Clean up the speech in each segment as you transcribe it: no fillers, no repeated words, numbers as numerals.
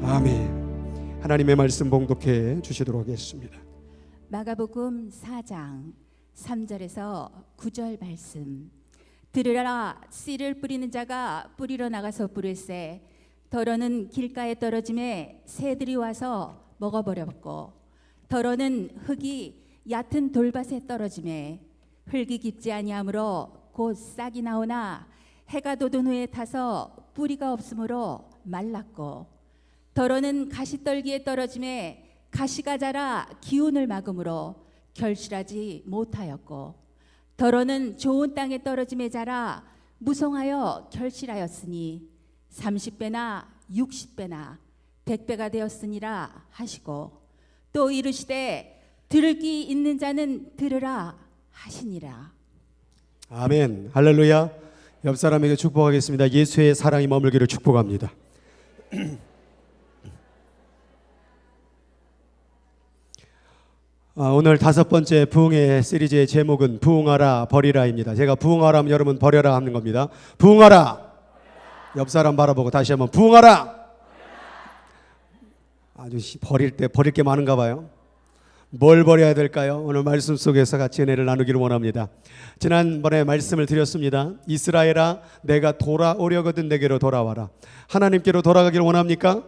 아멘. 하나님의 말씀 봉독해 주시도록 하겠습니다. 마가복음 4장 3절에서 9절 말씀. 들으라, 씨를 뿌리는 자가 뿌리러 나가서 뿌릴새 더러는 길가에 떨어짐에 새들이 와서 먹어버렸고, 더러는 흙이 얕은 돌밭에 떨어짐에 흙이 깊지 아니하므로 곧 싹이 나오나 해가 돋은 후에 타서 뿌리가 없으므로 말랐고, 더러는 가시떨기에 떨어짐에 가시가 자라 기운을 막음으로 결실하지 못하였고, 더러는 좋은 땅에 떨어짐에 자라 무성하여 결실하였으니 30배나 60배나 100배가 되었으니라 하시고, 또 이르시되 들을 귀 있는 자는 들으라 하시니라. 아멘. 할렐루야. 옆 사람에게 축복하겠습니다. 예수의 사랑이 머물기를 축복합니다. 오늘 5번째 부흥의 시리즈의 제목은 부흥하라 버리라입니다. 제가 부흥하라 하면 여러분 버려라 하는 겁니다. 부흥하라. 옆 사람 바라보고 다시 한번 부흥하라. 아주 버릴 때 버릴 게 많은가 봐요. 뭘 버려야 될까요? 오늘 말씀 속에서 같이 은혜를 나누기를 원합니다. 지난번에 말씀을 드렸습니다. 이스라엘아, 내가 돌아오려거든 내게로 돌아와라. 하나님께로 돌아가기를 원합니까?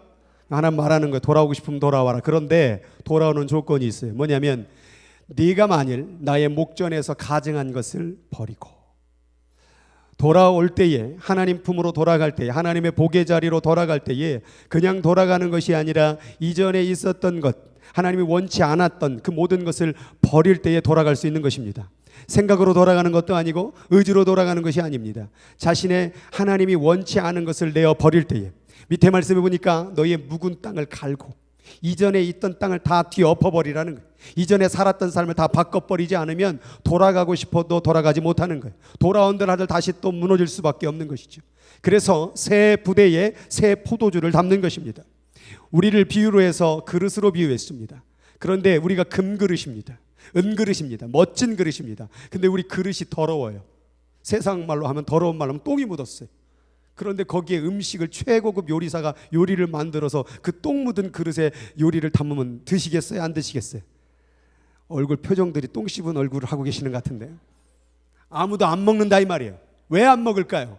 하나님 말하는 거예요. 돌아오고 싶으면 돌아와라. 그런데 돌아오는 조건이 있어요. 뭐냐면 네가 만일 나의 목전에서 가증한 것을 버리고 돌아올 때에, 하나님 품으로 돌아갈 때에, 하나님의 복의 자리로 돌아갈 때에 그냥 돌아가는 것이 아니라 이전에 있었던 것, 하나님이 원치 않았던 그 모든 것을 버릴 때에 돌아갈 수 있는 것입니다. 생각으로 돌아가는 것도 아니고 의지로 돌아가는 것이 아닙니다. 자신의 하나님이 원치 않은 것을 내어 버릴 때에, 밑에 말씀해 보니까 너희의 묵은 땅을 갈고 이전에 있던 땅을 다 뒤엎어버리라는 거예요. 이전에 살았던 삶을 다 바꿔버리지 않으면 돌아가고 싶어도 돌아가지 못하는 거예요. 돌아온들 하들 다시 또 무너질 수밖에 없는 것이죠. 그래서 새 부대에 새 포도주를 담는 것입니다. 우리를 비유로 해서 그릇으로 비유했습니다. 그런데 우리가 금그릇입니다. 은그릇입니다. 멋진 그릇입니다. 근데 우리 그릇이 더러워요. 세상 말로 하면, 더러운 말로 하면 똥이 묻었어요. 그런데 거기에 음식을 최고급 요리사가 요리를 만들어서 그 똥 묻은 그릇에 요리를 담으면 드시겠어요? 안 드시겠어요? 얼굴 표정들이 똥 씹은 얼굴을 하고 계시는 것 같은데요. 아무도 안 먹는다 이 말이에요. 왜 안 먹을까요?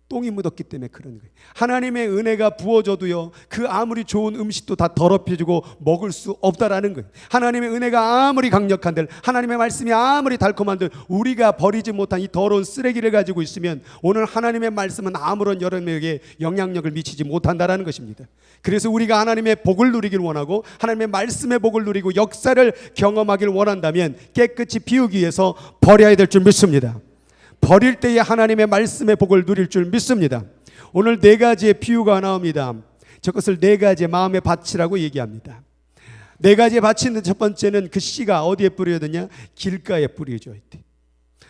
똥이 묻었기 때문에 그런 거예요. 하나님의 은혜가 부어져도요, 그 아무리 좋은 음식도 다 더럽혀지고 먹을 수 없다라는 거예요. 하나님의 은혜가 아무리 강력한들, 하나님의 말씀이 아무리 달콤한들, 우리가 버리지 못한 이 더러운 쓰레기를 가지고 있으면 오늘 하나님의 말씀은 아무런 여러분에게 영향력을 미치지 못한다라는 것입니다. 그래서 우리가 하나님의 복을 누리길 원하고 하나님의 말씀의 복을 누리고 역사를 경험하길 원한다면 깨끗이 비우기 위해서 버려야 될 줄 믿습니다. 버릴 때에 하나님의 말씀의 복을 누릴 줄 믿습니다. 오늘 4가지의 비유가 나옵니다. 저것을 4가지의 마음의 밭이라고 얘기합니다. 4가지의 밭인데 첫 번째는 그 씨가 어디에 뿌려져 있냐? 길가에 뿌려져 있대.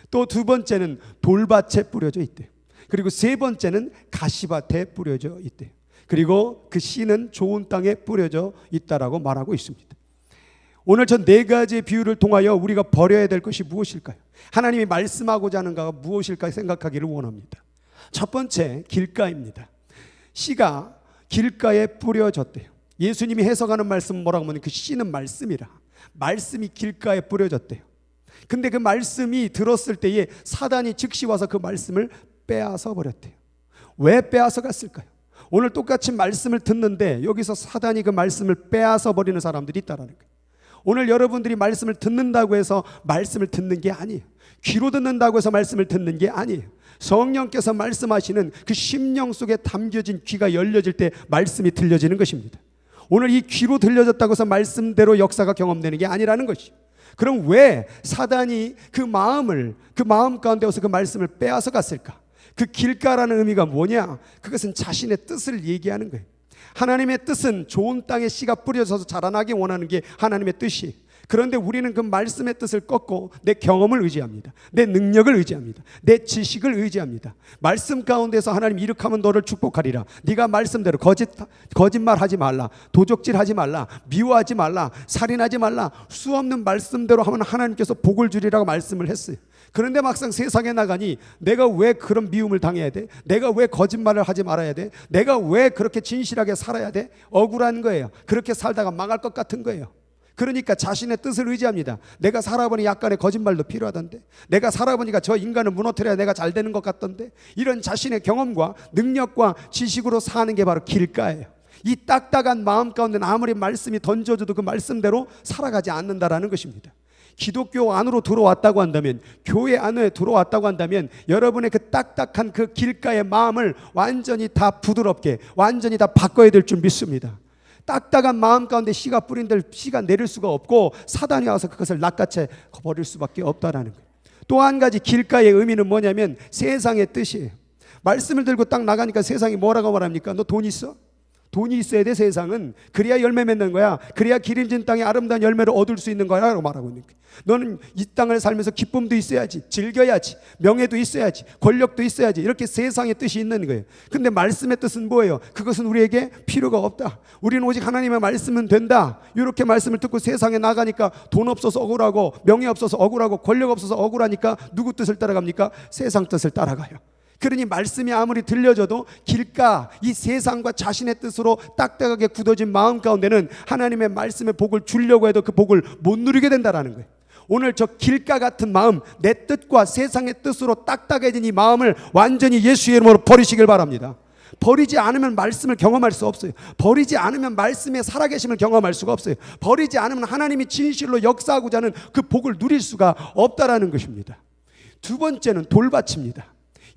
또 2번째는 돌밭에 뿌려져 있대. 그리고 3번째는 가시밭에 뿌려져 있대. 그리고 그 씨는 좋은 땅에 뿌려져 있다라고 말하고 있습니다. 오늘 전 4가지의 비유를 통하여 우리가 버려야 될 것이 무엇일까요? 하나님이 말씀하고자 하는 것가 무엇일까 생각하기를 원합니다. 첫 번째, 길가입니다. 씨가 길가에 뿌려졌대요. 예수님이 해석하는 말씀은 뭐라고 하면 그 씨는 말씀이라. 말씀이 길가에 뿌려졌대요. 근데 그 말씀이 들었을 때에 사단이 즉시 와서 그 말씀을 빼앗아 버렸대요. 왜 빼앗아 갔을까요? 오늘 똑같이 말씀을 듣는데 여기서 사단이 그 말씀을 빼앗아 버리는 사람들이 있다라는 거예요. 오늘 여러분들이 말씀을 듣는다고 해서 말씀을 듣는 게 아니에요. 귀로 듣는다고 해서 말씀을 듣는 게 아니에요. 성령께서 말씀하시는 그 심령 속에 담겨진 귀가 열려질 때 말씀이 들려지는 것입니다. 오늘 이 귀로 들려졌다고 해서 말씀대로 역사가 경험되는 게 아니라는 것이죠. 그럼 왜 사단이 그 마음 가운데 와서 그 말씀을 빼앗아 갔을까? 그 길가라는 의미가 뭐냐? 그것은 자신의 뜻을 얘기하는 거예요. 하나님의 뜻은 좋은 땅에 씨가 뿌려져서 자라나기 원하는 게 하나님의 뜻이. 그런데 우리는 그 말씀의 뜻을 꺾고 내 경험을 의지합니다. 내 능력을 의지합니다. 내 지식을 의지합니다. 말씀 가운데서 하나님 이렇게 하면 너를 축복하리라. 네가 말씀대로 거짓말하지 말라. 도적질하지 말라. 미워하지 말라. 살인하지 말라. 수 없는 말씀대로 하면 하나님께서 복을 주리라고 말씀을 했어요. 그런데 막상 세상에 나가니 내가 왜 그런 미움을 당해야 돼? 내가 왜 거짓말을 하지 말아야 돼? 내가 왜 그렇게 진실하게 살아야 돼? 억울한 거예요. 그렇게 살다가 망할 것 같은 거예요. 그러니까 자신의 뜻을 의지합니다. 내가 살아보니 약간의 거짓말도 필요하던데, 내가 살아보니까 저 인간을 무너뜨려야 내가 잘 되는 것 같던데, 이런 자신의 경험과 능력과 지식으로 사는 게 바로 길가예요. 이 딱딱한 마음 가운데는 아무리 말씀이 던져줘도 그 말씀대로 살아가지 않는다라는 것입니다. 기독교 안으로 들어왔다고 한다면, 교회 안에 들어왔다고 한다면 여러분의 그 딱딱한 그 길가의 마음을 완전히 다 부드럽게, 완전히 다 바꿔야 될 줄 믿습니다. 딱딱한 마음 가운데 씨가 뿌린들 씨가 내릴 수가 없고 사단이 와서 그것을 낚아채 버릴 수밖에 없다라는 거예요. 또 한 가지 길가의 의미는 뭐냐면 세상의 뜻이에요. 말씀을 들고 딱 나가니까 세상이 뭐라고 말합니까? 너 돈 있어? 돈이 있어야 돼. 세상은 그래야 열매 맺는 거야. 그래야 기름진 땅에 아름다운 열매를 얻을 수 있는 거야 라고 말하고 있는 거야. 너는 이 땅을 살면서 기쁨도 있어야지, 즐겨야지, 명예도 있어야지, 권력도 있어야지, 이렇게 세상의 뜻이 있는 거예요. 근데 말씀의 뜻은 뭐예요? 그것은 우리에게 필요가 없다. 우리는 오직 하나님의 말씀은 된다. 이렇게 말씀을 듣고 세상에 나가니까 돈 없어서 억울하고, 명예 없어서 억울하고, 권력 없어서 억울하니까 누구 뜻을 따라갑니까? 세상 뜻을 따라가요. 그러니 말씀이 아무리 들려줘도 길가, 이 세상과 자신의 뜻으로 딱딱하게 굳어진 마음 가운데는 하나님의 말씀의 복을 주려고 해도 그 복을 못 누리게 된다라는 거예요. 오늘 저 길가 같은 마음, 내 뜻과 세상의 뜻으로 딱딱해진 이 마음을 완전히 예수의 이름으로 버리시길 바랍니다. 버리지 않으면 말씀을 경험할 수 없어요. 버리지 않으면 말씀의 살아계심을 경험할 수가 없어요. 버리지 않으면 하나님이 진실로 역사하고자 하는 그 복을 누릴 수가 없다라는 것입니다. 두 번째는 돌밭입니다.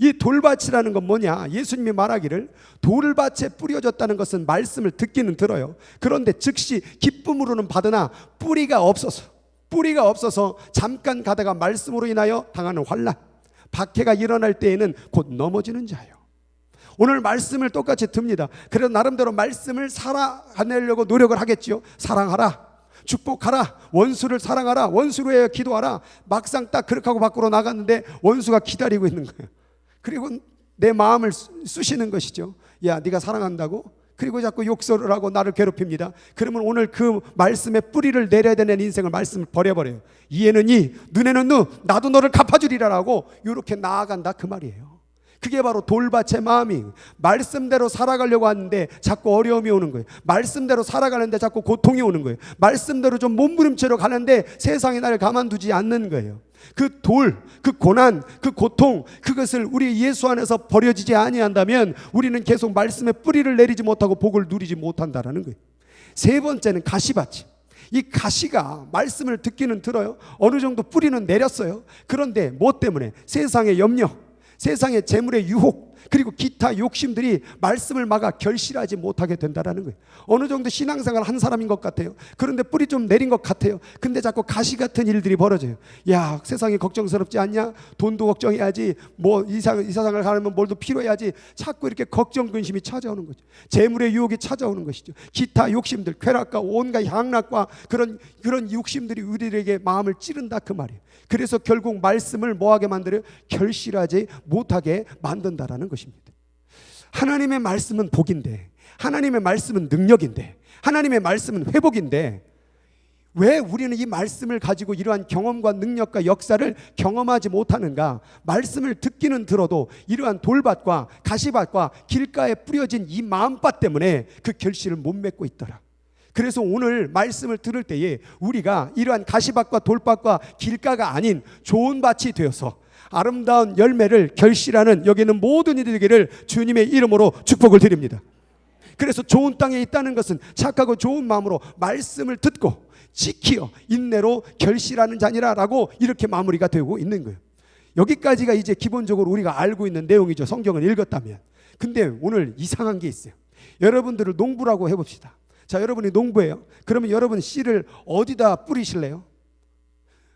이 돌밭이라는 건 뭐냐? 예수님이 말하기를 돌밭에 뿌려졌다는 것은 말씀을 듣기는 들어요. 그런데 즉시 기쁨으로는 받으나 뿌리가 없어서 잠깐 가다가 말씀으로 인하여 당하는 환난, 박해가 일어날 때에는 곧 넘어지는 자예요. 오늘 말씀을 똑같이 듭니다. 그래서 나름대로 말씀을 살아내려고 노력을 하겠지요. 사랑하라, 축복하라, 원수를 사랑하라, 원수로 해 기도하라. 막상 딱 그렇게 하고 밖으로 나갔는데 원수가 기다리고 있는 거예요. 그리고 내 마음을 쑤시는 것이죠. 야, 네가 사랑한다고? 그리고 자꾸 욕설을 하고 나를 괴롭힙니다. 그러면 오늘 그 말씀의 뿌리를 내려야 되는 인생을 말씀을 버려버려요. 이에는 이, 눈에는 눈, 나도 너를 갚아주리라라고 이렇게 나아간다 그 말이에요. 그게 바로 돌밭의 마음이, 말씀대로 살아가려고 하는데 자꾸 어려움이 오는 거예요. 말씀대로 살아가는데 자꾸 고통이 오는 거예요. 말씀대로 좀 몸부림치러 가는데 세상이 나를 가만두지 않는 거예요. 그 돌, 그 고난, 그 고통, 그것을 우리 예수 안에서 버려지지 아니한다면 우리는 계속 말씀의 뿌리를 내리지 못하고 복을 누리지 못한다라는 거예요. 세 번째는 가시밭이. 이 가시가 말씀을 듣기는 들어요. 어느 정도 뿌리는 내렸어요. 그런데 뭐 때문에? 세상의 염려, 세상의 재물의 유혹, 그리고 기타 욕심들이 말씀을 막아 결실하지 못하게 된다는 거예요. 어느 정도 신앙생활 한 사람인 것 같아요. 그런데 뿌리 좀 내린 것 같아요. 근데 자꾸 가시 같은 일들이 벌어져요. 야, 세상이 걱정스럽지 않냐? 돈도 걱정해야지, 뭐 이 세상을 가려면 뭘도 필요해야지. 자꾸 이렇게 걱정 근심이 찾아오는 거죠. 재물의 유혹이 찾아오는 것이죠. 기타 욕심들, 쾌락과 온갖 향락과 그런 욕심들이 우리에게 마음을 찌른다 그 말이에요. 그래서 결국 말씀을 뭐하게 만들어요? 결실하지 못하게 만든다라는 것입니다. 하나님의 말씀은 복인데, 하나님의 말씀은 능력인데, 하나님의 말씀은 회복인데, 왜 우리는 이 말씀을 가지고 이러한 경험과 능력과 역사를 경험하지 못하는가? 말씀을 듣기는 들어도 이러한 돌밭과 가시밭과 길가에 뿌려진 이 마음밭 때문에 그 결실을 못 맺고 있더라. 그래서 오늘 말씀을 들을 때에 우리가 이러한 가시밭과 돌밭과 길가가 아닌 좋은 밭이 되어서 아름다운 열매를 결실하는 여기는 모든 이들이 되기를 주님의 이름으로 축복을 드립니다. 그래서 좋은 땅에 있다는 것은 착하고 좋은 마음으로 말씀을 듣고 지키어 인내로 결실하는 자니라라고 이렇게 마무리가 되고 있는 거예요. 여기까지가 이제 기본적으로 우리가 알고 있는 내용이죠. 성경을 읽었다면. 근데 오늘 이상한 게 있어요. 여러분들을 농부라고 해봅시다. 자, 여러분이 농부예요. 그러면 여러분 씨를 어디다 뿌리실래요?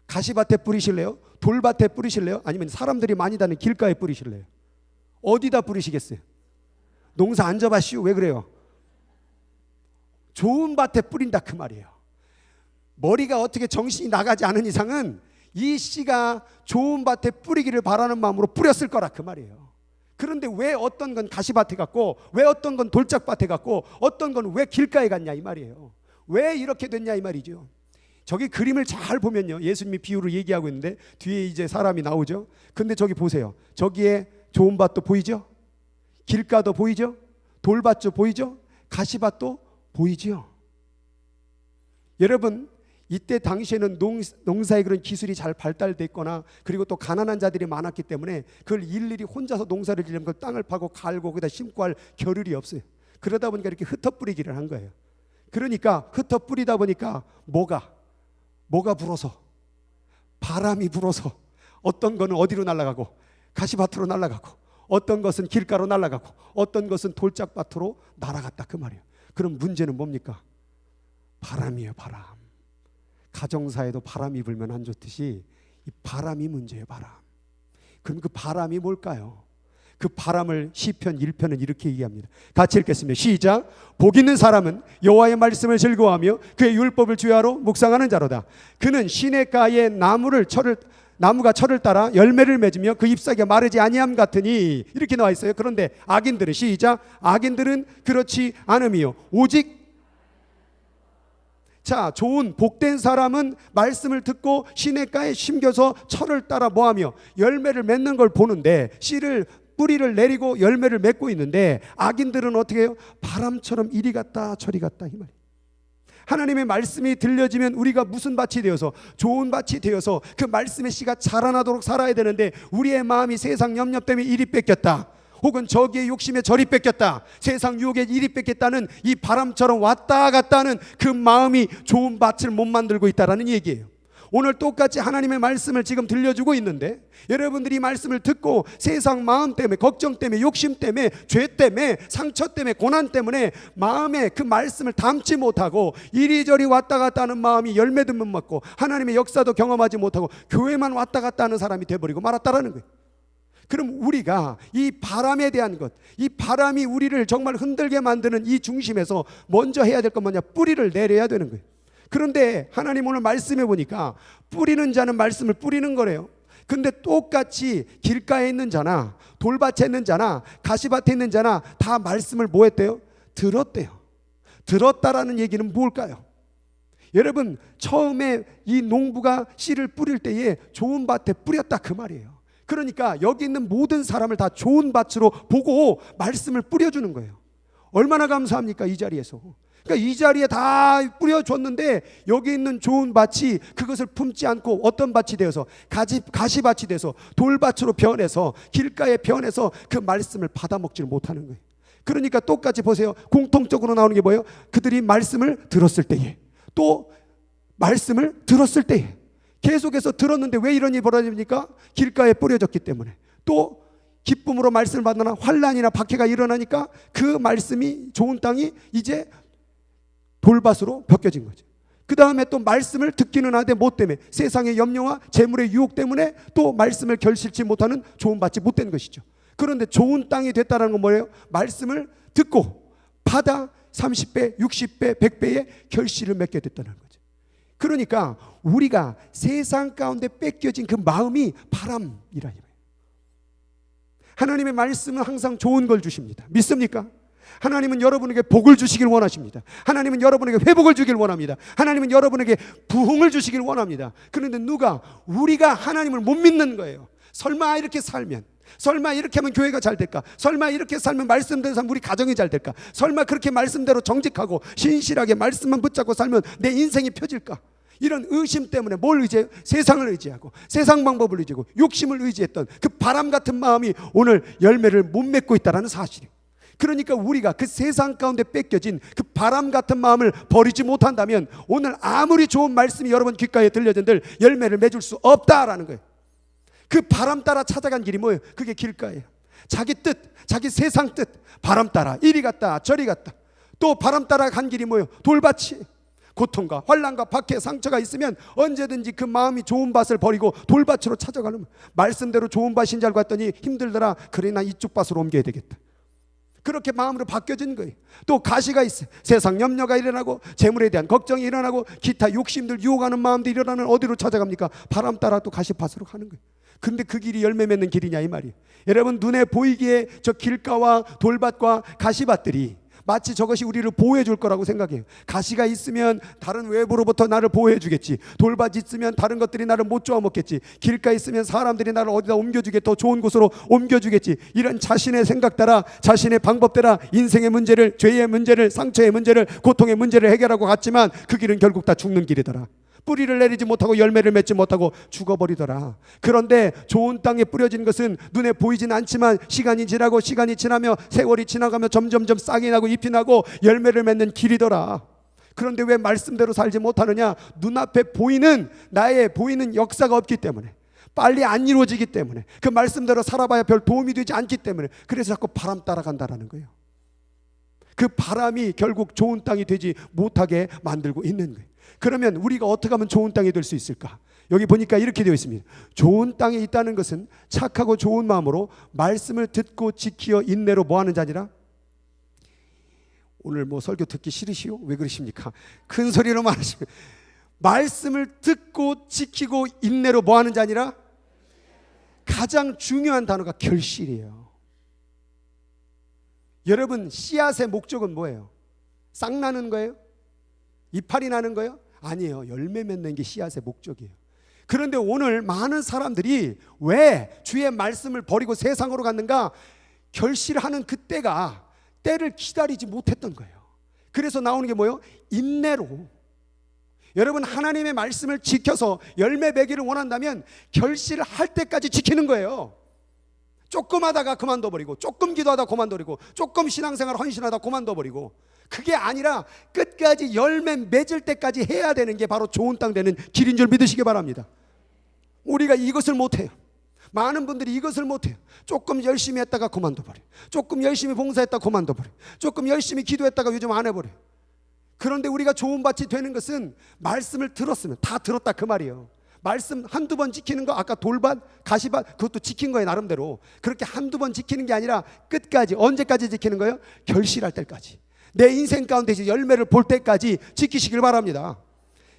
가시밭에 뿌리실래요? 돌밭에 뿌리실래요? 아니면 사람들이 많이 다니는 길가에 뿌리실래요? 어디다 뿌리시겠어요? 농사 안 져봤슈? 왜 그래요? 좋은 밭에 뿌린다 그 말이에요. 머리가 어떻게 정신이 나가지 않은 이상은 이 씨가 좋은 밭에 뿌리기를 바라는 마음으로 뿌렸을 거라 그 말이에요. 그런데 왜 어떤 건 가시밭에 갔고 왜 어떤 건 돌짝밭에 갔고 어떤 건 왜 길가에 갔냐 이 말이에요. 왜 이렇게 됐냐 이 말이죠. 저기 그림을 잘 보면요, 예수님이 비유를 얘기하고 있는데 뒤에 이제 사람이 나오죠. 근데 저기 보세요. 저기에 좋은 밭도 보이죠? 길가도 보이죠? 돌밭도 보이죠? 가시밭도 보이죠? 여러분, 이때 당시에는 농사의 그런 기술이 잘 발달됐거나 그리고 또 가난한 자들이 많았기 때문에 그걸 일일이 혼자서 농사를 지려면 그 땅을 파고 갈고 거기다 심고 할 겨를이 없어요. 그러다 보니까 이렇게 흩어뿌리기를 한 거예요. 그러니까 흩어뿌리다 보니까 뭐가 불어서, 바람이 불어서 어떤 거는 어디로 날아가고 가시밭으로 날아가고 어떤 것은 길가로 날아가고 어떤 것은 돌짝밭으로 날아갔다 그 말이에요. 그럼 문제는 뭡니까? 바람이에요. 바람. 가정사에도 바람이 불면 안 좋듯이 이 바람이 문제예요. 바람. 그럼 그 바람이 뭘까요? 그 바람을 시편 1편은 이렇게 얘기합니다. 같이 읽겠습니다. 시작. 복 있는 사람은 여호와의 말씀을 즐거워하며 그의 율법을 주야로 묵상하는 자로다. 그는 시냇가에 나무가 철을 따라 열매를 맺으며 그 잎사귀가 마르지 아니함 같으니 이렇게 나와 있어요. 그런데 악인들은 시작. 악인들은 그렇지 않음이요 오직 자, 좋은 복된 사람은 말씀을 듣고 시냇가에 심겨서 철을 따라 뭐하며 열매를 맺는 걸 보는데 뿌리를 내리고 열매를 맺고 있는데 악인들은 어떻게 해요? 바람처럼 이리 갔다 저리 갔다 이 말이에요. 하나님의 말씀이 들려지면 우리가 무슨 밭이 되어서 좋은 밭이 되어서 그 말씀의 씨가 자라나도록 살아야 되는데 우리의 마음이 세상 염려 때문에 이리 뺏겼다 혹은 저기의 욕심에 저리 뺏겼다 세상 유혹에 이리 뺏겼다는 이 바람처럼 왔다 갔다 하는 그 마음이 좋은 밭을 못 만들고 있다는 얘기예요. 오늘 똑같이 하나님의 말씀을 지금 들려주고 있는데 여러분들이 말씀을 듣고 세상 마음 때문에 걱정 때문에 욕심 때문에 죄 때문에 상처 때문에 고난 때문에 마음에 그 말씀을 담지 못하고 이리저리 왔다 갔다 하는 마음이 열매도 못 맺고 하나님의 역사도 경험하지 못하고 교회만 왔다 갔다 하는 사람이 돼버리고 말았다라는 거예요. 그럼 우리가 이 바람에 대한 것, 이 바람이 우리를 정말 흔들게 만드는 이 중심에서 먼저 해야 될 건 뭐냐? 뿌리를 내려야 되는 거예요. 그런데 하나님 오늘 말씀해 보니까 뿌리는 자는 말씀을 뿌리는 거래요. 근데 똑같이 길가에 있는 자나 돌밭에 있는 자나 가시밭에 있는 자나 다 말씀을 뭐 했대요? 들었대요. 들었다라는 얘기는 뭘까요? 여러분, 처음에 이 농부가 씨를 뿌릴 때에 좋은 밭에 뿌렸다 그 말이에요. 그러니까 여기 있는 모든 사람을 다 좋은 밭으로 보고 말씀을 뿌려주는 거예요. 얼마나 감사합니까 이 자리에서. 그러니까 이 자리에 다 뿌려줬는데 여기 있는 좋은 밭이 그것을 품지 않고 어떤 밭이 되어서 가시밭이 돼서 돌밭으로 변해서 길가에 변해서 그 말씀을 받아먹지를 못하는 거예요. 그러니까 똑같이 보세요. 공통적으로 나오는 게 뭐예요? 그들이 말씀을 들었을 때에 또 말씀을 들었을 때에 계속해서 들었는데 왜 이런 일이 벌어집니까? 길가에 뿌려졌기 때문에. 또 기쁨으로 말씀을 받거나 환난이나 박해가 일어나니까 그 말씀이 좋은 땅이 이제 돌밭으로 벗겨진 거죠. 그 다음에 또 말씀을 듣기는 하되 못 때문에 세상의 염려와 재물의 유혹 때문에 또 말씀을 결실치 못하는 좋은 밭이 못 된 것이죠. 그런데 좋은 땅이 됐다는 건 뭐예요? 말씀을 듣고 받아 30배, 60배, 100배의 결실을 맺게 됐다는 거죠. 그러니까 우리가 세상 가운데 뺏겨진 그 마음이 바람이라. 하나님의 말씀은 항상 좋은 걸 주십니다. 믿습니까? 하나님은 여러분에게 복을 주시길 원하십니다. 하나님은 여러분에게 회복을 주길 원합니다. 하나님은 여러분에게 부흥을 주시길 원합니다. 그런데 우리가 하나님을 못 믿는 거예요. 설마 이렇게 살면, 설마 이렇게 하면 교회가 잘 될까? 설마 이렇게 살면 말씀대로 살면 우리 가정이 잘 될까? 설마 그렇게 말씀대로 정직하고 신실하게 말씀만 붙잡고 살면 내 인생이 펴질까? 이런 의심 때문에 뭘 의지해요? 세상을 의지하고 세상 방법을 의지하고 욕심을 의지했던 그 바람 같은 마음이 오늘 열매를 못 맺고 있다는 사실이에요. 그러니까 우리가 그 세상 가운데 뺏겨진 그 바람 같은 마음을 버리지 못한다면 오늘 아무리 좋은 말씀이 여러분 귓가에 들려진들 열매를 맺을 수 없다라는 거예요. 그 바람 따라 찾아간 길이 뭐예요? 그게 길가예요. 자기 뜻, 자기 세상 뜻, 바람 따라 이리 갔다 저리 갔다. 또 바람 따라 간 길이 뭐예요? 돌밭이 고통과 환난과 박해 상처가 있으면 언제든지 그 마음이 좋은 밭을 버리고 돌밭으로 찾아가는 말씀대로 좋은 밭인 줄 알고 왔더니 힘들더라. 그래 나 이쪽 밭으로 옮겨야 되겠다. 그렇게 마음으로 바뀌어진 거예요. 또 가시가 있어요. 세상 염려가 일어나고 재물에 대한 걱정이 일어나고 기타 욕심들 유혹하는 마음도 일어나는 어디로 찾아갑니까? 바람 따라 또 가시밭으로 가는 거예요. 근데 그 길이 열매 맺는 길이냐 이 말이에요. 여러분 눈에 보이기에 저 길가와 돌밭과 가시밭들이 마치 저것이 우리를 보호해 줄 거라고 생각해요. 가시가 있으면 다른 외부로부터 나를 보호해 주겠지. 돌밭이 있으면 다른 것들이 나를 못 쪼아 먹겠지. 길가 있으면 사람들이 나를 어디다 옮겨주게 더 좋은 곳으로 옮겨주겠지. 이런 자신의 생각 따라 자신의 방법 따라 인생의 문제를, 죄의 문제를, 상처의 문제를, 고통의 문제를 해결하고 갔지만 그 길은 결국 다 죽는 길이더라. 뿌리를 내리지 못하고 열매를 맺지 못하고 죽어버리더라. 그런데 좋은 땅에 뿌려진 것은 눈에 보이진 않지만 시간이 지나고 시간이 지나며 세월이 지나가며 점점점 싹이 나고 잎이 나고 열매를 맺는 길이더라. 그런데 왜 말씀대로 살지 못하느냐? 눈앞에 보이는 나의 보이는 역사가 없기 때문에, 빨리 안 이루어지기 때문에, 그 말씀대로 살아봐야 별 도움이 되지 않기 때문에, 그래서 자꾸 바람 따라간다라는 거예요. 그 바람이 결국 좋은 땅이 되지 못하게 만들고 있는 거예요. 그러면 우리가 어떻게 하면 좋은 땅이 될 수 있을까? 여기 보니까 이렇게 되어 있습니다. 좋은 땅에 있다는 것은 착하고 좋은 마음으로 말씀을 듣고 지키어 인내로 뭐 하는 자니라? 오늘 뭐 설교 듣기 싫으시오? 왜 그러십니까? 큰 소리로 말하시면, 말씀을 듣고 지키고 인내로 뭐 하는 자니라? 가장 중요한 단어가 결실이에요. 여러분 씨앗의 목적은 뭐예요? 싹 나는 거예요? 이파리 나는 거예요? 아니에요. 열매 맺는 게 씨앗의 목적이에요. 그런데 오늘 많은 사람들이 왜 주의 말씀을 버리고 세상으로 갔는가? 결실하는 그때가 때를 기다리지 못했던 거예요. 그래서 나오는 게 뭐예요? 인내로. 여러분 하나님의 말씀을 지켜서 열매 맺기를 원한다면 결실을 할 때까지 지키는 거예요. 조금 하다가 그만둬버리고, 조금 기도하다 그만둬버리고, 조금 신앙생활 헌신하다 그만둬버리고, 그게 아니라 끝까지 열매 맺을 때까지 해야 되는 게 바로 좋은 땅 되는 길인 줄 믿으시기 바랍니다. 우리가 이것을 못해요. 많은 분들이 이것을 못해요. 조금 열심히 했다가 그만둬버려요. 조금 열심히 봉사했다가 그만둬버려요. 조금 열심히 기도했다가 요즘 안 해버려요. 그런데 우리가 좋은 밭이 되는 것은 말씀을 들었으면, 다 들었다 그 말이에요. 말씀 한두 번 지키는 거, 아까 돌밭, 가시밭 그것도 지킨 거예요 나름대로. 그렇게 한두 번 지키는 게 아니라 끝까지. 언제까지 지키는 거예요? 결실할 때까지. 내 인생 가운데 열매를 볼 때까지 지키시길 바랍니다.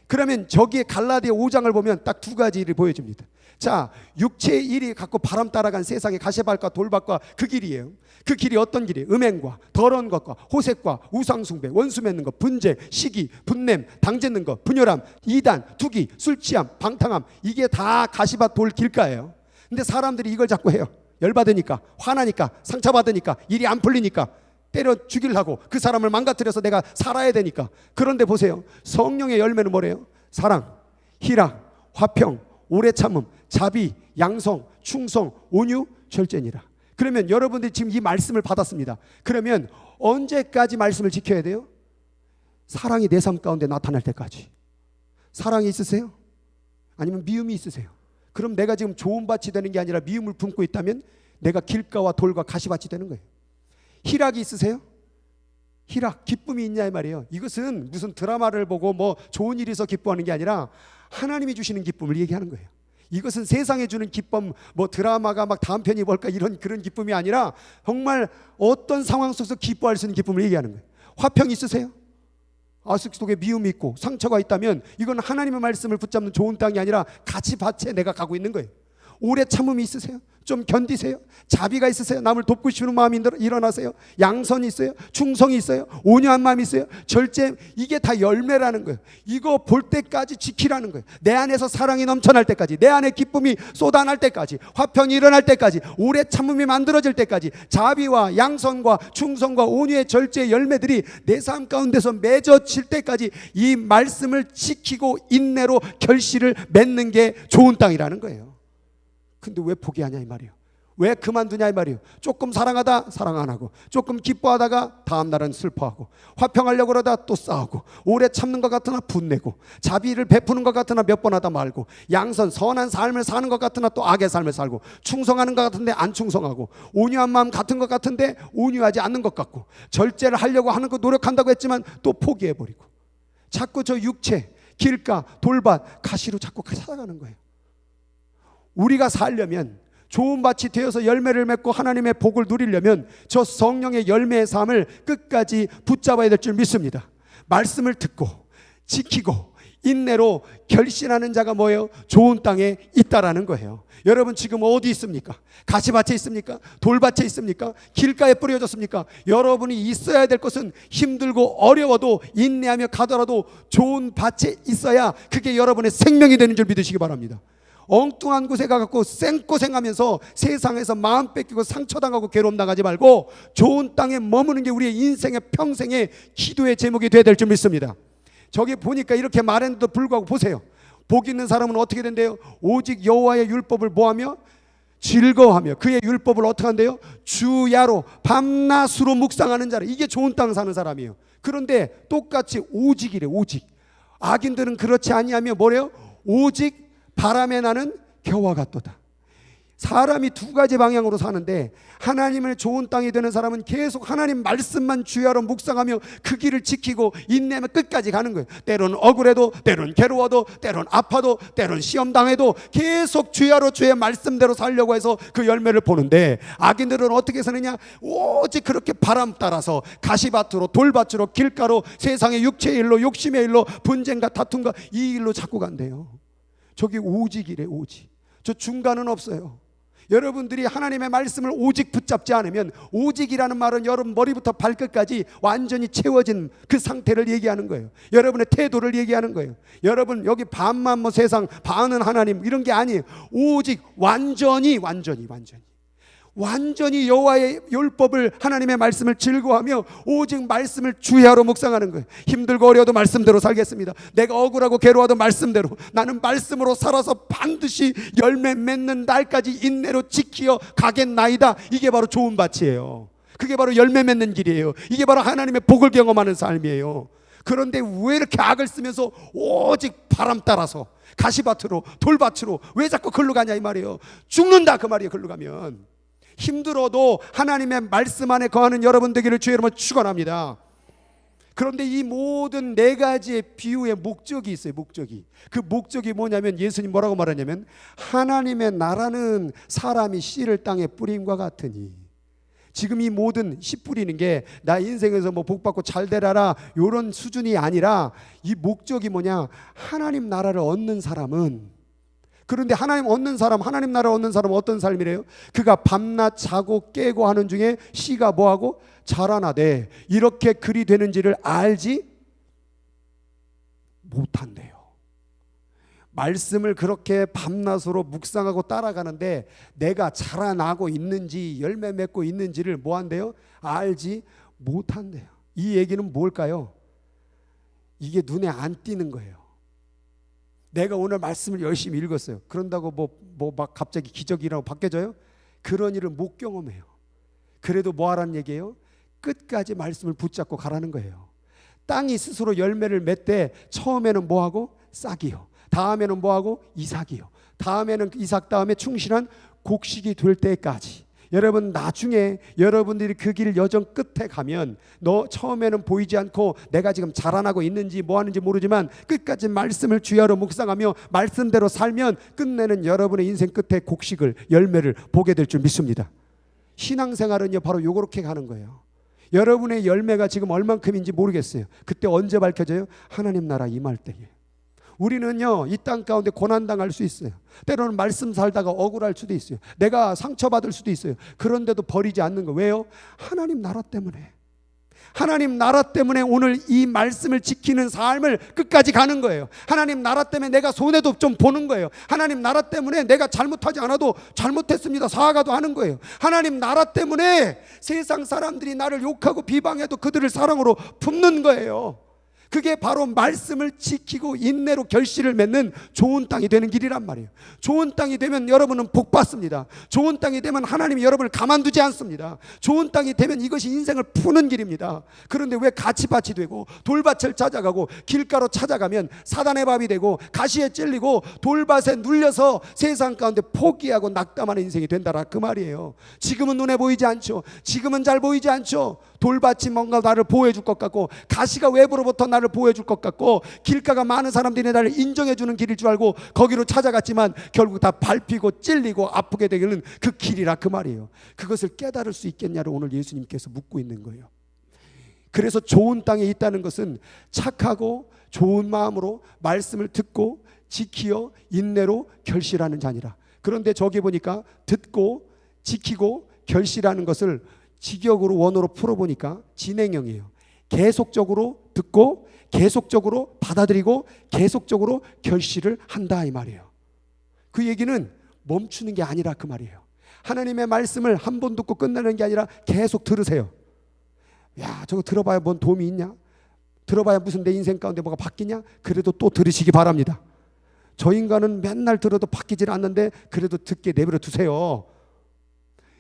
그러면 저기에 갈라디아 5장을 보면 딱 두 가지를 보여줍니다. 자, 육체의 일이 갖고 바람 따라간 세상의 가시밭과 돌밭과 그 길이에요. 그 길이 어떤 길이에요? 음행과 더러운 것과 호색과 우상숭배, 원수 맺는 것, 분재, 시기, 분냄, 당짓는 것, 분열함, 이단, 투기, 술취함, 방탕함, 이게 다 가시밭 돌 길가예요. 근데 사람들이 이걸 자꾸 해요. 열받으니까, 화나니까, 상처받으니까, 일이 안 풀리니까 때려 죽이려고, 그 사람을 망가뜨려서 내가 살아야 되니까. 그런데 보세요, 성령의 열매는 뭐래요? 사랑, 희락, 화평, 오래 참음, 자비, 양성, 충성, 온유, 절제니라. 그러면 여러분들이 지금 이 말씀을 받았습니다. 그러면 언제까지 말씀을 지켜야 돼요? 사랑이 내 삶 가운데 나타날 때까지. 사랑이 있으세요? 아니면 미움이 있으세요? 그럼 내가 지금 좋은 밭이 되는 게 아니라 미움을 품고 있다면 내가 길가와 돌과 가시밭이 되는 거예요. 희락이 있으세요? 희락, 기쁨이 있냐 이 말이에요. 이것은 무슨 드라마를 보고 뭐 좋은 일이 있어 기뻐하는 게 아니라 하나님이 주시는 기쁨을 얘기하는 거예요. 이것은 세상에 주는 기쁨, 뭐 드라마가 막 다음 편이 뭘까 이런 그런 기쁨이 아니라 정말 어떤 상황 속에서 기뻐할 수 있는 기쁨을 얘기하는 거예요. 화평 있으세요? 아직 속에 미움이 있고 상처가 있다면 이건 하나님의 말씀을 붙잡는 좋은 땅이 아니라 가시밭에 내가 가고 있는 거예요. 오래 참음이 있으세요? 좀 견디세요? 자비가 있으세요? 남을 돕고 싶은 마음이 일어나세요? 양선이 있어요? 충성이 있어요? 온유한 마음이 있어요? 절제, 이게 다 열매라는 거예요. 이거 볼 때까지 지키라는 거예요. 내 안에서 사랑이 넘쳐날 때까지, 내 안에 기쁨이 쏟아날 때까지, 화평이 일어날 때까지, 오래 참음이 만들어질 때까지, 자비와 양선과 충성과 온유의 절제의 열매들이 내 삶 가운데서 맺어질 때까지 이 말씀을 지키고 인내로 결실을 맺는 게 좋은 땅이라는 거예요. 근데 왜 포기하냐 이 말이에요. 왜 그만두냐 이 말이에요. 조금 사랑하다 사랑 안 하고, 조금 기뻐하다가 다음 날은 슬퍼하고, 화평하려고 그러다 또 싸우고, 오래 참는 것 같으나 분내고, 자비를 베푸는 것 같으나 몇 번 하다 말고, 양선 선한 삶을 사는 것 같으나 또 악의 삶을 살고, 충성하는 것 같은데 안 충성하고, 온유한 마음 같은 것 같은데 온유하지 않는 것 같고, 절제를 하려고 하는 거 노력한다고 했지만 또 포기해버리고, 자꾸 저 육체, 길가, 돌밭, 가시로 자꾸 찾아가는 거예요. 우리가 살려면 좋은 밭이 되어서 열매를 맺고 하나님의 복을 누리려면 저 성령의 열매의 삶을 끝까지 붙잡아야 될 줄 믿습니다. 말씀을 듣고 지키고 인내로 결신하는 자가 뭐예요? 좋은 땅에 있다라는 거예요. 여러분 지금 어디 있습니까? 가시밭에 있습니까? 돌밭에 있습니까? 길가에 뿌려졌습니까? 여러분이 있어야 될 것은 힘들고 어려워도 인내하며 가더라도 좋은 밭에 있어야 그게 여러분의 생명이 되는 줄 믿으시기 바랍니다. 엉뚱한 곳에 가갖고 생고생하면서 세상에서 마음 뺏기고 상처당하고 괴로움 당하지 말고 좋은 땅에 머무는 게 우리의 인생의 평생의 기도의 제목이 되어야 될 줄 믿습니다. 저기 보니까 이렇게 말했는데도 불구하고 보세요. 복 있는 사람은 어떻게 된대요? 오직 여호와의 율법을 뭐하며? 즐거워하며 그의 율법을 어떻게 한대요? 주야로 밤낮으로 묵상하는 자라. 이게 좋은 땅 사는 사람이에요. 그런데 똑같이 오직이래. 오직. 악인들은 그렇지 아니하며 뭐래요? 오직 바람에 나는 겨와 같도다. 사람이 두 가지 방향으로 사는데 하나님을 좋은 땅이 되는 사람은 계속 하나님 말씀만 주야로 묵상하며 그 길을 지키고 인내하며 끝까지 가는 거예요. 때론 억울해도, 때론 괴로워도, 때론 아파도, 때론 시험 당해도 계속 주야로 주의 말씀대로 살려고 해서 그 열매를 보는데, 악인들은 어떻게 사느냐? 오직 그렇게 바람 따라서 가시밭으로 돌밭으로 길가로 세상의 육체의 일로 욕심의 일로 분쟁과 다툼과 이 일로 자꾸 간대요. 저기 오직이래. 오직. 저 중간은 없어요. 여러분들이 하나님의 말씀을 오직 붙잡지 않으면, 오직이라는 말은 여러분 머리부터 발끝까지 완전히 채워진 그 상태를 얘기하는 거예요. 여러분의 태도를 얘기하는 거예요. 여러분 여기 반만 뭐 세상 반은 하나님 이런 게 아니에요. 오직 완전히 여호와의 율법을 하나님의 말씀을 즐거워하며 오직 말씀을 주야로 묵상하는 거예요. 힘들고 어려워도 말씀대로 살겠습니다. 내가 억울하고 괴로워도 말씀대로, 나는 말씀으로 살아서 반드시 열매 맺는 날까지 인내로 지키어 가겠나이다. 이게 바로 좋은 밭이에요. 그게 바로 열매 맺는 길이에요. 이게 바로 하나님의 복을 경험하는 삶이에요. 그런데 왜 이렇게 악을 쓰면서 오직 바람 따라서 가시밭으로 돌밭으로 왜 자꾸 글로 가냐 이 말이에요. 죽는다 그 말이에요. 글로 가면 힘들어도 하나님의 말씀 안에 거하는 여러분 되기를 주의 이름으로 축원합니다. 그런데 이 모든 네 가지의 비유의 목적이 있어요. 목적이. 그 목적이 뭐냐면 예수님 뭐라고 말하냐면 하나님의 나라는 사람이 씨를 땅에 뿌림과 같으니. 지금 이 모든 씨 뿌리는 게 나 인생에서 뭐 복받고 잘 되라라 이런 수준이 아니라 이 목적이 뭐냐? 하나님 나라를 얻는 사람은, 그런데 하나님 얻는 사람, 하나님 나라 얻는 사람은 어떤 삶이래요? 그가 밤낮 자고 깨고 하는 중에 씨가 뭐하고 자라나되 이렇게 그리 되는지를 알지 못한대요. 말씀을 그렇게 밤낮으로 묵상하고 따라가는데 내가 자라나고 있는지 열매 맺고 있는지를 뭐한대요? 알지 못한대요. 이 얘기는 뭘까요? 이게 눈에 안 띄는 거예요. 내가 오늘 말씀을 열심히 읽었어요. 그런다고 뭐 막 갑자기 기적이라고 바뀌어져요? 그런 일을 못 경험해요. 그래도 뭐 하라는 얘기예요? 끝까지 말씀을 붙잡고 가라는 거예요. 땅이 스스로 열매를 맺되 처음에는 뭐하고? 싹이요. 다음에는 뭐하고? 이삭이요. 다음에는 이삭 다음에 충실한 곡식이 될 때까지. 여러분 나중에 여러분들이 그 길 여정 끝에 가면 너 처음에는 보이지 않고 내가 지금 자라나고 있는지 뭐 하는지 모르지만 끝까지 말씀을 주야로 묵상하며 말씀대로 살면 끝내는 여러분의 인생 끝에 곡식을 열매를 보게 될 줄 믿습니다. 신앙생활은요 바로 요렇게 가는 거예요. 여러분의 열매가 지금 얼만큼인지 모르겠어요. 그때 언제 밝혀져요? 하나님 나라 임할 때에. 우리는요 이 땅 가운데 고난당할 수 있어요. 때로는 말씀 살다가 억울할 수도 있어요. 내가 상처받을 수도 있어요. 그런데도 버리지 않는 거. 왜요? 하나님 나라 때문에. 하나님 나라 때문에 오늘 이 말씀을 지키는 삶을 끝까지 가는 거예요. 하나님 나라 때문에 내가 손해도 좀 보는 거예요. 하나님 나라 때문에 내가 잘못하지 않아도 잘못했습니다 사과도 하는 거예요. 하나님 나라 때문에 세상 사람들이 나를 욕하고 비방해도 그들을 사랑으로 품는 거예요. 그게 바로 말씀을 지키고 인내로 결실을 맺는 좋은 땅이 되는 길이란 말이에요. 좋은 땅이 되면 여러분은 복 받습니다. 좋은 땅이 되면 하나님이 여러분을 가만두지 않습니다. 좋은 땅이 되면 이것이 인생을 푸는 길입니다. 그런데 왜 가치밭이 되고 돌밭을 찾아가고 길가로 찾아가면 사단의 밥이 되고 가시에 찔리고 돌밭에 눌려서 세상 가운데 포기하고 낙담하는 인생이 된다라 그 말이에요. 지금은 눈에 보이지 않죠. 지금은 잘 보이지 않죠. 돌밭이 뭔가 나를 보호해 줄 것 같고, 가시가 외부로부터 나를 보호해 줄 것 같고, 길가가 많은 사람들이 나를 인정해 주는 길일 줄 알고 거기로 찾아갔지만 결국 다 밟히고 찔리고 아프게 되는 그 길이라 그 말이에요. 그것을 깨달을 수 있겠냐를 오늘 예수님께서 묻고 있는 거예요. 그래서 좋은 땅에 있다는 것은 착하고 좋은 마음으로 말씀을 듣고 지키어 인내로 결실하는 자니라. 그런데 저기 보니까 듣고 지키고 결실하는 것을 직역으로 원어로 풀어보니까 진행형이에요. 계속적으로 듣고 계속적으로 받아들이고 계속적으로 결실을 한다 이 말이에요. 그 얘기는 멈추는 게 아니라 그 말이에요. 하나님의 말씀을 한 번 듣고 끝나는 게 아니라 계속 들으세요. 야, 저거 들어봐야 뭔 도움이 있냐? 들어봐야 무슨 내 인생 가운데 뭐가 바뀌냐? 그래도 또 들으시기 바랍니다. 저 인간은 맨날 들어도 바뀌질 않는데 그래도 듣게 내버려 두세요.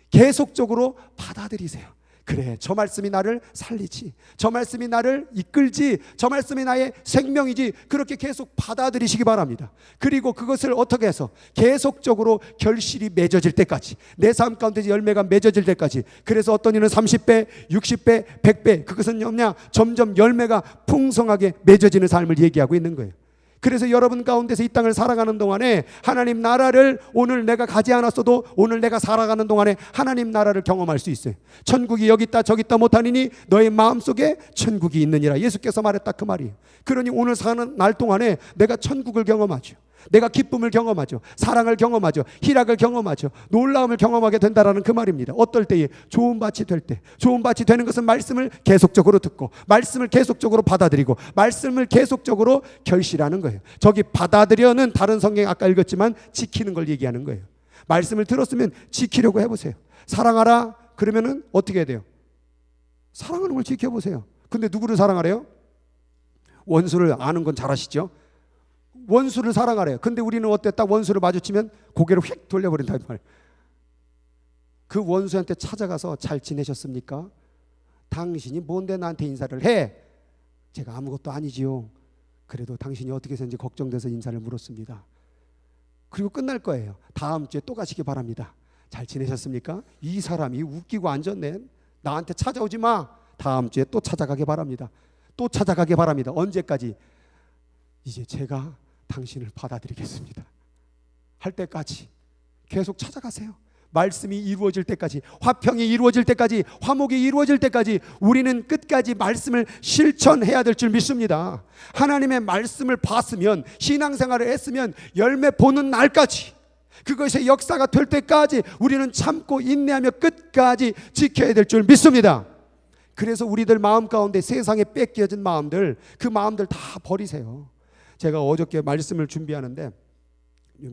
계속적으로 받아들이세요. 그래, 저 말씀이 나를 살리지, 저 말씀이 나를 이끌지, 저 말씀이 나의 생명이지, 그렇게 계속 받아들이시기 바랍니다. 그리고 그것을 어떻게 해서 계속적으로 결실이 맺어질 때까지, 내 삶 가운데 열매가 맺어질 때까지. 그래서 어떤 이는 30배, 60배, 100배, 그것은 뭐냐? 점점 열매가 풍성하게 맺어지는 삶을 얘기하고 있는 거예요. 그래서 여러분 가운데서 이 땅을 살아가는 동안에 하나님 나라를, 오늘 내가 가지 않았어도 오늘 내가 살아가는 동안에 하나님 나라를 경험할 수 있어요. 천국이 여기 있다 저기 있다 못하니니 너의 마음속에 천국이 있느니라. 예수께서 말했다 그 말이에요. 그러니 오늘 사는 날 동안에 내가 천국을 경험하죠. 내가 기쁨을 경험하죠. 사랑을 경험하죠. 희락을 경험하죠. 놀라움을 경험하게 된다라는 그 말입니다. 어떨 때에? 좋은 밭이 될 때. 좋은 밭이 되는 것은 말씀을 계속적으로 듣고, 말씀을 계속적으로 받아들이고, 말씀을 계속적으로 결실하는 거예요. 저기 받아들여는 다른 성경 아까 읽었지만 지키는 걸 얘기하는 거예요. 말씀을 들었으면 지키려고 해보세요. 사랑하라 그러면은 어떻게 해야 돼요? 사랑하는 걸 지켜보세요. 근데 누구를 사랑하래요? 원수를 아는 건 잘 아시죠? 원수를 사랑하래요. 근데 우리는 어때? 딱 원수를 마주치면 고개를 휙 돌려버린단 말이에요. 그 원수한테 찾아가서 잘 지내셨습니까? 당신이 뭔데 나한테 인사를 해? 제가 아무것도 아니지요. 그래도 당신이 어떻게 했는지 걱정돼서 인사를 물었습니다. 그리고 끝날 거예요. 다음 주에 또 가시기 바랍니다. 잘 지내셨습니까? 이 사람이 웃기고 앉았네. 나한테 찾아오지 마. 다음 주에 또 찾아가기 바랍니다. 또 찾아가기 바랍니다. 언제까지? 이제 제가 당신을 받아들이겠습니다 할 때까지 계속 찾아가세요. 말씀이 이루어질 때까지, 화평이 이루어질 때까지, 화목이 이루어질 때까지 우리는 끝까지 말씀을 실천해야 될 줄 믿습니다. 하나님의 말씀을 봤으면, 신앙생활을 했으면 열매 보는 날까지, 그것의 역사가 될 때까지 우리는 참고 인내하며 끝까지 지켜야 될 줄 믿습니다. 그래서 우리들 마음 가운데 세상에 뺏겨진 마음들, 그 마음들 다 버리세요. 제가 어저께 말씀을 준비하는데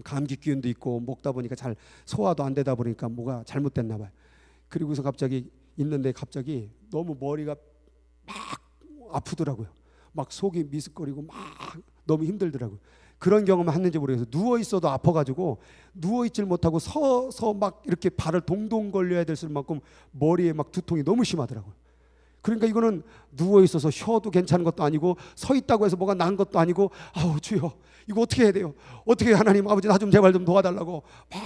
감기 기운도 있고 먹다 보니까 잘 소화도 안 되다 보니까 뭐가 잘못됐나 봐요. 그리고서 갑자기 있는데 갑자기 너무 머리가 막 아프더라고요. 막 속이 미스거리고 막 너무 힘들더라고요. 그런 경험을 했는지 모르겠어요. 누워 있어도 아파가지고 누워 있질 못하고 서서 막 이렇게 발을 동동 걸려야 될 만큼 머리에 막 두통이 너무 심하더라고요. 그러니까 이거는 누워 있어서 쉬어도 괜찮은 것도 아니고 서 있다고 해서 뭐가 난 것도 아니고, 아우 주여 이거 어떻게 해야 돼요? 어떻게 하나님 아버지 나 좀 제발 좀 도와달라고 막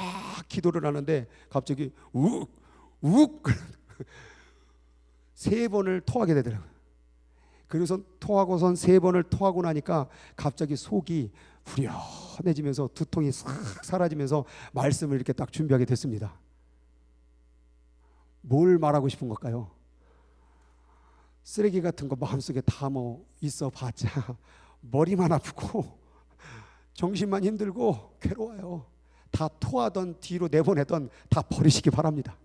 기도를 하는데 갑자기 욱 세 번을 토하게 되더라고요. 그래서 토하고선 세 번을 토하고 나니까 갑자기 속이 후련해지면서 두통이 싹 사라지면서 말씀을 이렇게 딱 준비하게 됐습니다. 뭘 말하고 싶은 걸까요? 쓰레기 같은 거 마음속에 다 뭐 있어 봤자 머리만 아프고 정신만 힘들고 괴로워요. 다 토하던 뒤로 내보내던 다 버리시기 바랍니다.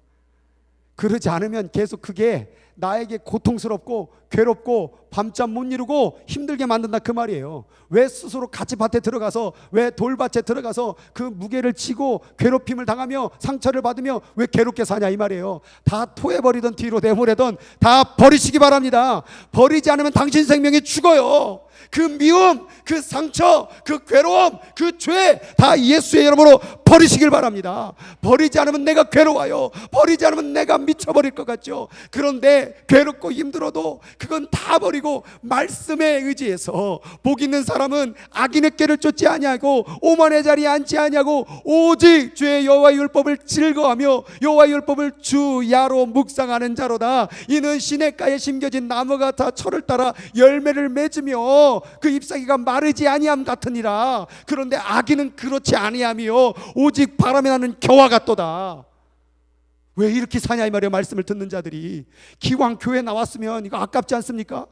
그러지 않으면 계속 그게 나에게 고통스럽고 괴롭고 밤잠 못 이루고 힘들게 만든다 그 말이에요. 왜 스스로 가치밭에 들어가서, 왜 돌밭에 들어가서 그 무게를 치고 괴롭힘을 당하며 상처를 받으며 왜 괴롭게 사냐 이 말이에요. 다 토해버리던 뒤로 내보내던 다 버리시기 바랍니다. 버리지 않으면 당신 생명이 죽어요. 그 미움, 그 상처, 그 괴로움, 그 죄 다 예수의 이름으로 버리시길 바랍니다. 버리지 않으면 내가 괴로워요. 버리지 않으면 내가 미쳐버릴 것 같죠. 그런데 그렇게 괴롭고 힘들어도 그건 다 버리고 말씀에 의지해서 복 있는 사람은 악인의 꾀를 쫓지 아니하고 오만의 자리에 앉지 아니하고 오직 주의 여호와의 율법을 즐거워하며 여호와의 율법을 주야로 묵상하는 자로다. 이는 시냇가에 심겨진 나무 같아 철을 따라 열매를 맺으며 그 잎사귀가 마르지 아니함 같으니라. 그런데 악인은 그렇지 아니하며 오직 바람에 나는 겨와 같도다. 왜 이렇게 사냐 이 말이에요. 말씀을 듣는 자들이 기왕 교회 나왔으면 이거 아깝지 않습니까?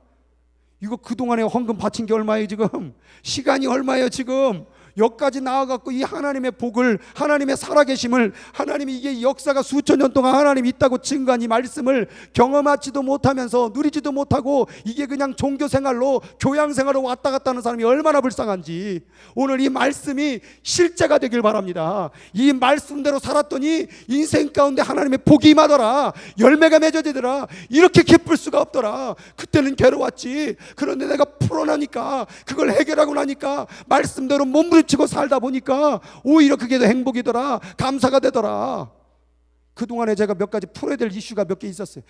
이거 그동안에 헌금 바친 게 얼마예요 지금? 시간이 얼마예요 지금? 여기까지 나와갖고 이 하나님의 복을, 하나님의 살아계심을, 하나님이 이게 역사가 수천 년 동안 하나님이 있다고 증거한 이 말씀을 경험하지도 못하면서 누리지도 못하고 이게 그냥 종교생활로 교양생활로 왔다 갔다 하는 사람이 얼마나 불쌍한지 오늘 이 말씀이 실제가 되길 바랍니다. 이 말씀대로 살았더니 인생 가운데 하나님의 복이 임하더라. 열매가 맺어지더라. 이렇게 기쁠 수가 없더라. 그때는 괴로웠지. 그런데 내가 풀어나니까, 그걸 해결하고 나니까 말씀대로 몸부림치고 살다 보니까 오히려 그게 더 행복이더라. 감사가 되더라. 그동안에 제가 몇 가지 풀어야 될 이슈가 몇 개 있었어요.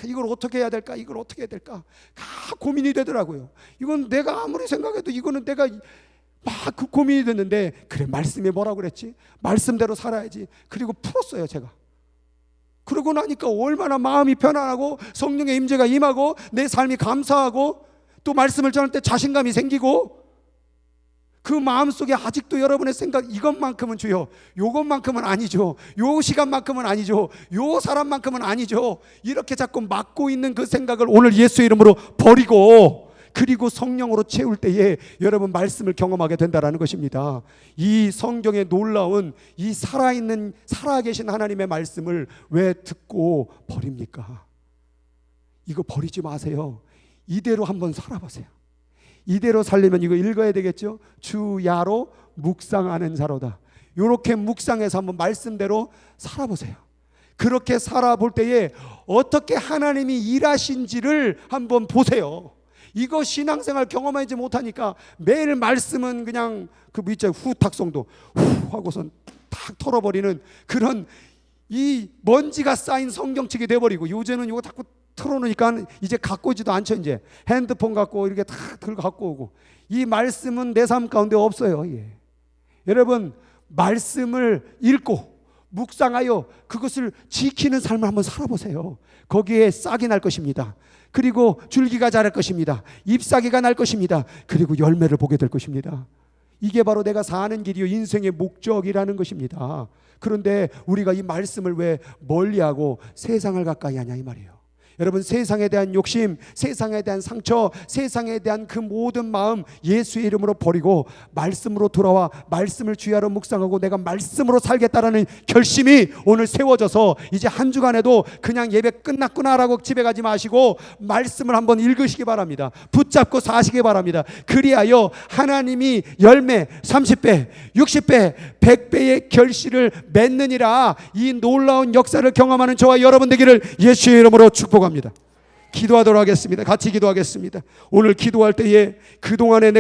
이걸 어떻게 해야 될까? 이걸 어떻게 해야 될까? 다 고민이 되더라고요. 이건 내가 아무리 생각해도 이거는 내가 막 그 고민이 됐는데, 그래 말씀이 뭐라고 그랬지? 말씀대로 살아야지. 그리고 풀었어요 제가. 그러고 나니까 얼마나 마음이 편안하고 성령의 임재가 임하고 내 삶이 감사하고 또 말씀을 전할 때 자신감이 생기고, 그 마음속에 아직도 여러분의 생각, 이것만큼은 주여, 요것만큼은 아니죠, 요 시간만큼은 아니죠, 요 사람만큼은 아니죠, 이렇게 자꾸 막고 있는 그 생각을 오늘 예수의 이름으로 버리고, 그리고 성령으로 채울 때에 여러분 말씀을 경험하게 된다라는 것입니다. 이 성경의 놀라운 이 살아있는, 살아계신 하나님의 말씀을 왜 듣고 버립니까? 이거 버리지 마세요. 이대로 한번 살아보세요. 이대로 살려면 이거 읽어야 되겠죠? 주야로 묵상하는 자로다. 이렇게 묵상해서 한번 말씀대로 살아보세요. 그렇게 살아볼 때에 어떻게 하나님이 일하신지를 한번 보세요. 이거 신앙생활 경험하지 못하니까 매일 말씀은 그냥 그 밑에 후탁성도 후 하고선 탁 털어버리는 그런 이 먼지가 쌓인 성경책이 돼버리고, 요새는 이거 자꾸 틀어놓으니까 이제 갖고 오지도 않죠. 이제 핸드폰 갖고 이렇게 탁 들고 갖고 오고, 이 말씀은 내 삶 가운데 없어요. 예. 여러분 말씀을 읽고 묵상하여 그것을 지키는 삶을 한번 살아보세요. 거기에 싹이 날 것입니다. 그리고 줄기가 자랄 것입니다. 잎사귀가 날 것입니다. 그리고 열매를 보게 될 것입니다. 이게 바로 내가 사는 길이요, 인생의 목적이라는 것입니다. 그런데 우리가 이 말씀을 왜 멀리하고 세상을 가까이 하냐 이 말이에요. 여러분 세상에 대한 욕심, 세상에 대한 상처, 세상에 대한 그 모든 마음 예수의 이름으로 버리고 말씀으로 돌아와 말씀을 주야로 묵상하고 내가 말씀으로 살겠다라는 결심이 오늘 세워져서 이제 한 주간에도 그냥 예배 끝났구나라고 집에 가지 마시고 말씀을 한번 읽으시기 바랍니다. 붙잡고 사시기 바랍니다. 그리하여 하나님이 열매 30배, 60배, 100배의 결실을 맺느니라. 이 놀라운 역사를 경험하는 저와 여러분 되기를 예수의 이름으로 축복합니다. 기도하도록 하겠습니다. 같이 기도하겠습니다. 오늘 기도할 때에 그동안에 내가